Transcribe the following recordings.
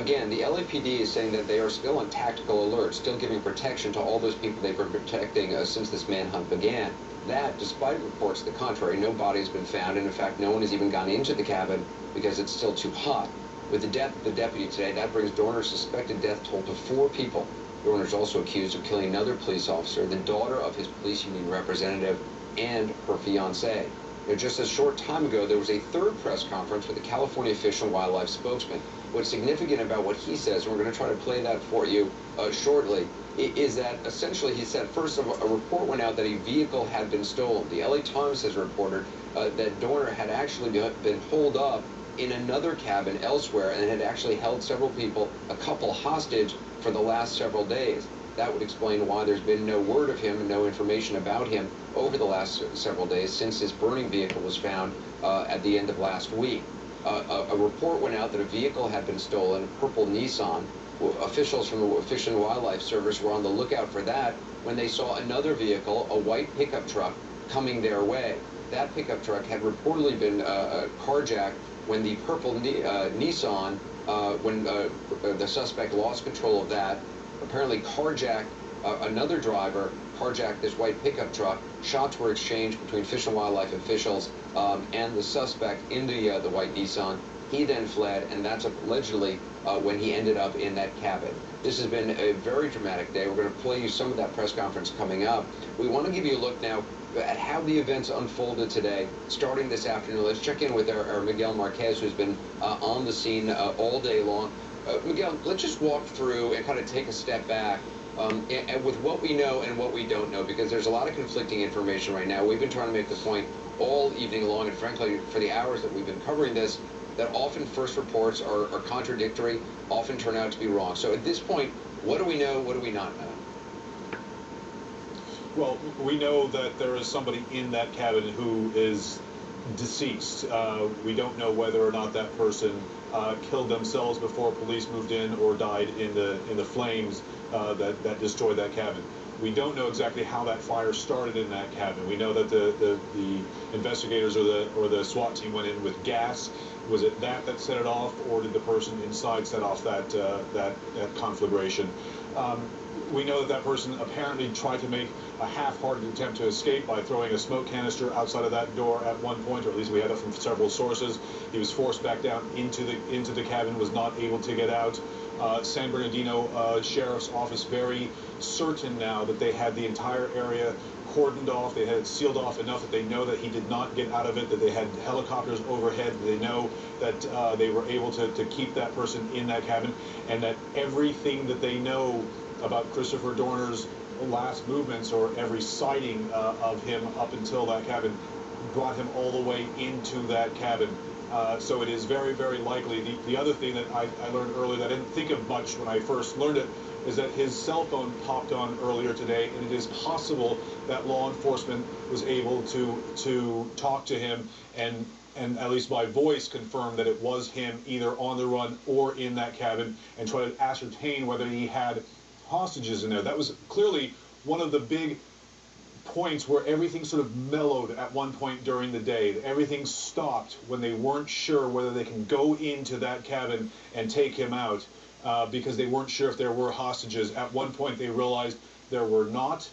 again, the LAPD is saying that they are still on tactical alert, still giving protection to all those people they've been protecting since this manhunt began. That, despite reports to the contrary, no body has been found, and in fact, no one has even gone into the cabin because it's still too hot. With the death of the deputy today, that brings Dornor's suspected death toll to 4 people. Dornor is also accused of killing another police officer, the daughter of his police union representative, and her fiancé. Just a short time ago, there was a third press conference with the California Fish and Wildlife spokesman. What's significant about what he says, and we're going to try to play that for you shortly, is that essentially he said, first of all, a report went out that a vehicle had been stolen. The LA Times has reported that Dornor had actually been holed up in another cabin elsewhere and had actually held several people, a couple, hostage for the last several days. That would explain why there's been no word of him and no information about him over the last several days since his burning vehicle was found at the end of last week. A report went out that a vehicle had been stolen, a purple Nissan. Officials from the Fish and Wildlife Service were on the lookout for that when they saw another vehicle, a white pickup truck, coming their way. That pickup truck had reportedly been carjacked when the purple Nissan, when the suspect lost control of that, apparently carjacked another driver, carjacked this white pickup truck. Shots were exchanged between Fish and Wildlife officials and the suspect in the white Nissan. He then fled, and that's allegedly when he ended up in that cabin. This has been a very dramatic day. We're going to play you some of that press conference coming up. We want to give you a look now at how the events unfolded today, starting this afternoon. Let's check in with our Miguel Marquez, who's been on the scene all day long. Miguel, let's just walk through and kind of take a step back and with what we know and what we don't know, because there's a lot of conflicting information right now. We've been trying to make the point all evening long, and frankly, for the hours that we've been covering this, that often first reports are contradictory, often turn out to be wrong. So at this point, what do we know, what do we not know? Well, we know that there is somebody in that cabin who is deceased. We don't know whether or not that person killed themselves before police moved in or died in the flames that destroyed that cabin. We don't know exactly how that fire started in that cabin. We know that the investigators or the SWAT team went in with gas. Was it that set it off, or did the person inside set off that conflagration? We know that person apparently tried to make a half-hearted attempt to escape by throwing a smoke canister outside of that door at one point, or at least we had that from several sources. He was forced back down into the cabin, was not able to get out. San Bernardino Sheriff's Office very certain now that they had the entire area cordoned off. They had it sealed off enough that they know that he did not get out of it, that they had helicopters overhead. They know that they were able to keep that person in that cabin, and that everything that they know about Christopher Dornor's last movements, or every sighting of him up until that cabin, brought him all the way into that cabin. So it is very, very likely. The other thing that I learned earlier that I didn't think of much when I first learned it is that his cell phone popped on earlier today, and it is possible that law enforcement was able to talk to him and at least by voice confirm that it was him, either on the run or in that cabin, and try to ascertain whether he had hostages in there. That was clearly one of the big points where everything sort of mellowed at one point during the day. Everything stopped when they weren't sure whether they can go into that cabin and take him out, because they weren't sure if there were hostages. At one point they realized there were not,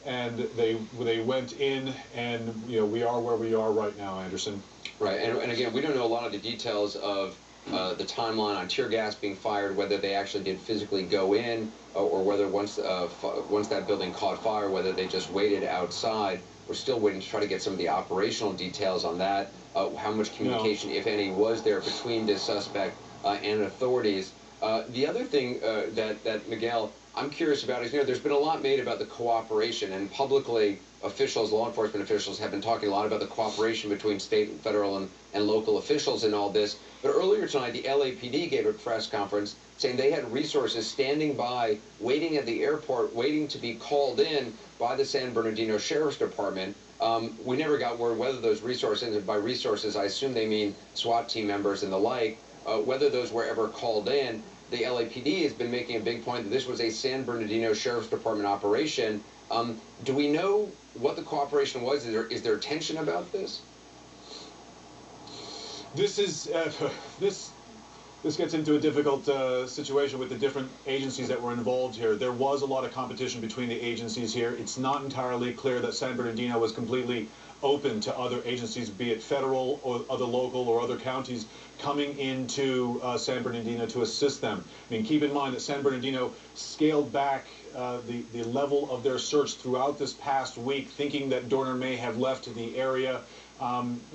and they went in, and we are where we are right now, Anderson. Right, and again, we don't know a lot of the details of the timeline on tear gas being fired, whether they actually did physically go in, or whether once that building caught fire, whether they just waited outside. We're still waiting to try to get some of the operational details on that, how much communication, if any, was there between this suspect and authorities. The other thing that Miguel, I'm curious about is, there's been a lot made about the cooperation, and publicly officials, law enforcement officials, have been talking a lot about the cooperation between state, federal, and local officials in all this. But earlier tonight, the LAPD gave a press conference saying they had resources standing by, waiting at the airport, waiting to be called in by the San Bernardino Sheriff's Department. We never got word whether those resources, and by resources I assume they mean SWAT team members and the like, whether those were ever called in. The LAPD has been making a big point that this was a San Bernardino Sheriff's Department operation. Do we know what the cooperation was? Is there tension about this? This is This gets into a difficult situation with the different agencies that were involved here. There was a lot of competition between the agencies here. It's not entirely clear that San Bernardino was completely open to other agencies, be it federal or other local or other counties, coming into San Bernardino to assist them. I mean, keep in mind that San Bernardino scaled back the level of their search throughout this past week, thinking that Dornor may have left the area.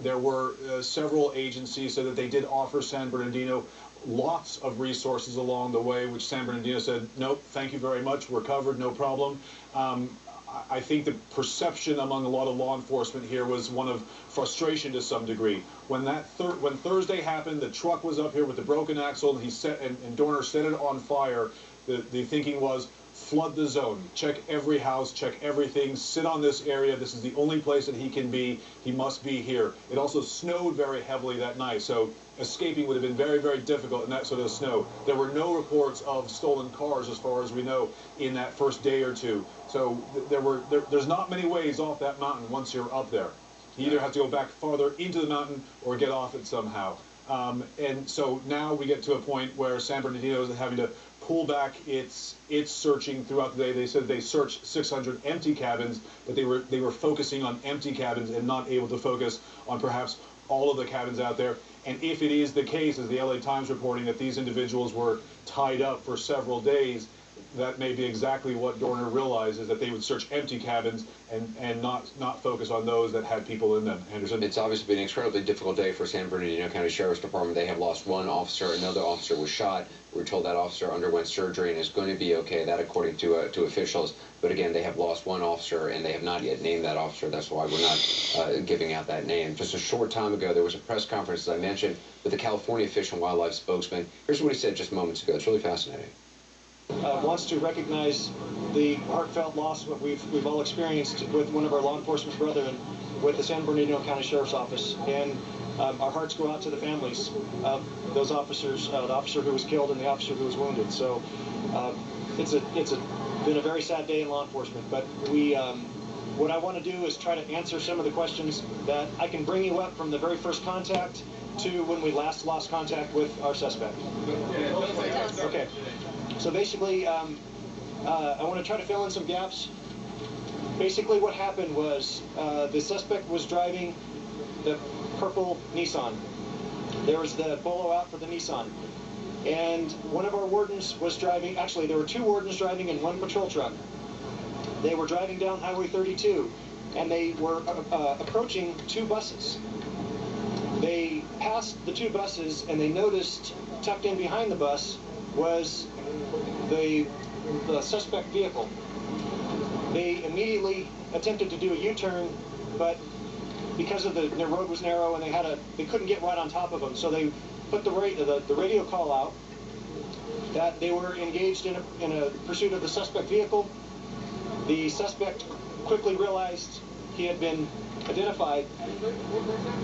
There were several agencies so that they did offer San Bernardino lots of resources along the way, which San Bernardino said, nope, thank you very much, we're covered, no problem. I think the perception among a lot of law enforcement here was one of frustration to some degree. When when Thursday happened, the truck was up here with the broken axle, and and Dornor set it on fire. The thinking was, flood the zone, check every house, check everything, sit on this area. This is the only place that he can be. He must be here. It also snowed very heavily that night, so escaping would have been very, very difficult in that sort of snow. There were no reports of stolen cars, as far as we know, in that first day or two. So there's not many ways off that mountain once you're up there. You either have to go back farther into the mountain or get off it somehow. And so now we get to a point where San Bernardino is having to pull back its searching throughout the day. They said they searched 600 empty cabins, but they were focusing on empty cabins and not able to focus on perhaps all of the cabins out there. And if it is the case, as the LA Times reporting, that these individuals were tied up for several days, that may be exactly what Dornor realized, is that they would search empty cabins and not focus on those that had people in them. Anderson? It's obviously been an incredibly difficult day for San Bernardino County Sheriff's Department. They have lost one officer. Another officer was shot. We're told that officer underwent surgery and is going to be okay. That according to officials. But again, they have lost one officer, and they have not yet named that officer. That's why we're not giving out that name. Just a short time ago, there was a press conference, as I mentioned, with the California Fish and Wildlife spokesman. Here's what he said just moments ago. It's really fascinating. Wants to recognize the heartfelt loss what we've all experienced with one of our law enforcement brethren with the San Bernardino County Sheriff's Office, and our hearts go out to the families of those officers, the officer who was killed and the officer who was wounded. So it's been a very sad day in law enforcement, but what I want to do is try to answer some of the questions that I can bring you up from the very first contact to when we last lost contact with our suspect. Okay. So basically, I want to try to fill in some gaps. Basically what happened was the suspect was driving the purple Nissan. There was the bolo out for the Nissan. And one of our wardens was driving, actually there were two wardens driving in one patrol truck. They were driving down Highway 32, and they were approaching two buses. They passed the two buses, and they noticed tucked in behind the bus was the suspect vehicle. They immediately attempted to do a U-turn, but because of the road was narrow and they couldn't get right on top of them, so they put the radio call out that they were engaged in a pursuit of the suspect vehicle. The suspect quickly realized he had been identified.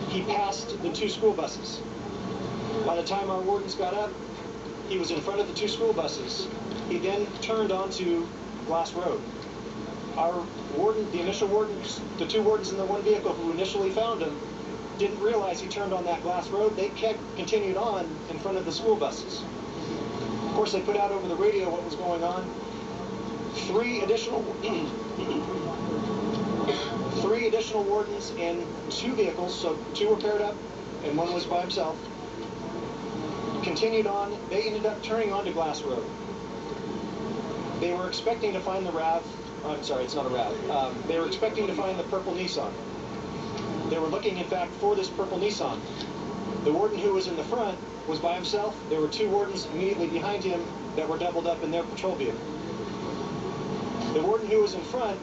He passed the two school buses. By the time our wardens got up, he was in front of the two school buses. He then turned onto Glass Road. Our warden, the initial wardens, the two wardens in the one vehicle who initially found him, didn't realize he turned on that Glass Road. They continued on in front of the school buses. Of course, they put out over the radio what was going on. Three additional wardens in two vehicles, so two were paired up and one was by himself, continued on. They ended up turning onto Glass Road. They were expecting to find the RAV. I'm sorry, it's not a RAV. They were expecting to find the purple Nissan. They were looking, in fact, for this purple Nissan. The warden who was in the front was by himself. There were two wardens immediately behind him that were doubled up in their patrol vehicle. The warden who was in front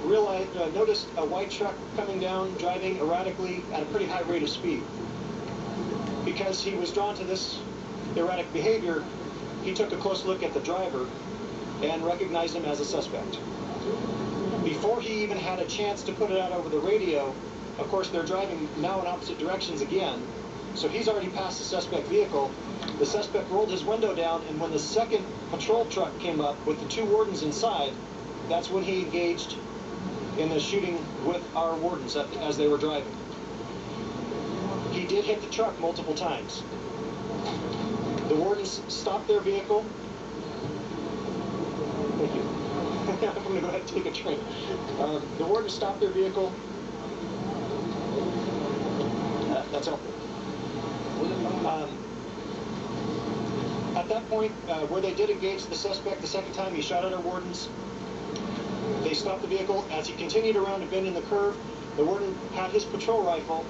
noticed a white truck coming down, driving erratically at a pretty high rate of speed. Because he was drawn to this erratic behavior, he took a close look at the driver and recognized him as a suspect. Before he even had a chance to put it out over the radio, of course they're driving now in opposite directions again, so he's already passed the suspect vehicle. The suspect rolled his window down, and when the second patrol truck came up with the two wardens inside, that's when he engaged in the shooting with our wardens as they were driving. He did hit the truck multiple times. The wardens stopped their vehicle. Thank you. I'm going to go ahead and take a drink. The wardens stopped their vehicle. That's helpful. At that point, where they did engage the suspect the second time, he shot at our wardens. They stopped the vehicle. As he continued around a bend in the curve, the warden had his patrol rifle.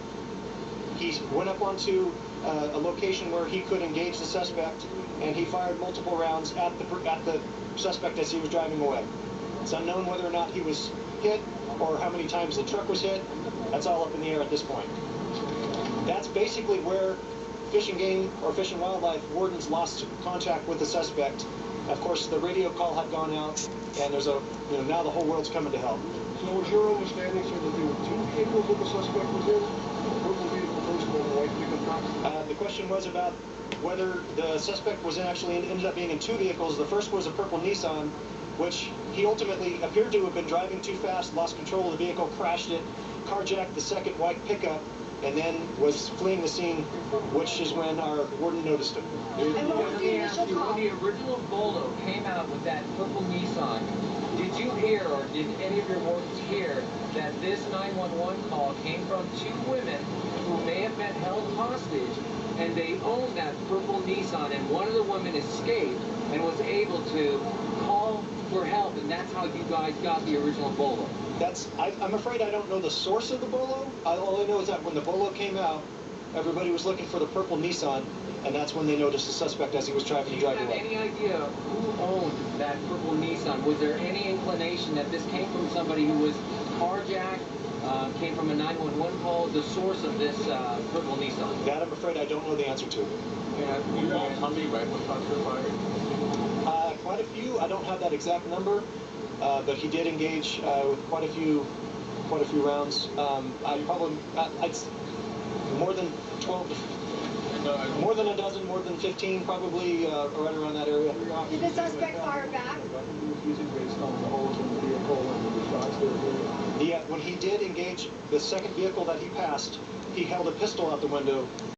He went up onto a location where he could engage the suspect, and he fired multiple rounds at the suspect as he was driving away. It's unknown whether or not he was hit or how many times the truck was hit. That's all up in the air at this point. That's basically where Fish and Game or Fish and Wildlife wardens lost contact with the suspect. Of course, the radio call had gone out, and there's now the whole world's coming to help. So was your understanding, sir, that there were two vehicles that the suspect was in? The purple vehicle first and the white pickup truck? The question was about whether the suspect was ended up being in two vehicles. The first was a purple Nissan, which he ultimately appeared to have been driving too fast, lost control of the vehicle, crashed it, carjacked the second white pickup, and then was fleeing the scene, which is when our warden noticed him. And what was the initial call? When the original Bolo came out with that purple Nissan, did you hear, or did any of your wardens hear, that this 911 call came from two women who may have been held hostage, and they owned that purple Nissan, and one of the women escaped and was able to call for help, and that's how you guys got the original Bolo? I'm afraid I don't know the source of the Bolo. All I know is that when the Bolo came out, everybody was looking for the purple Nissan, and that's when they noticed the suspect as he was trying to drive away. Do you have any idea who owned that purple Nissan? Was there any inclination that this came from somebody who was carjacked, came from a 911 call, the source of this purple Nissan? That I'm afraid I don't know the answer to. And you know how many rifle shots were fired? Quite a few. I don't have that exact number, but he did engage with quite a few rounds. I'd more than 12. More than a dozen, more than 15, probably right around that area. Did the suspect fire back? Yeah, when he did engage the second vehicle that he passed, he held a pistol out the window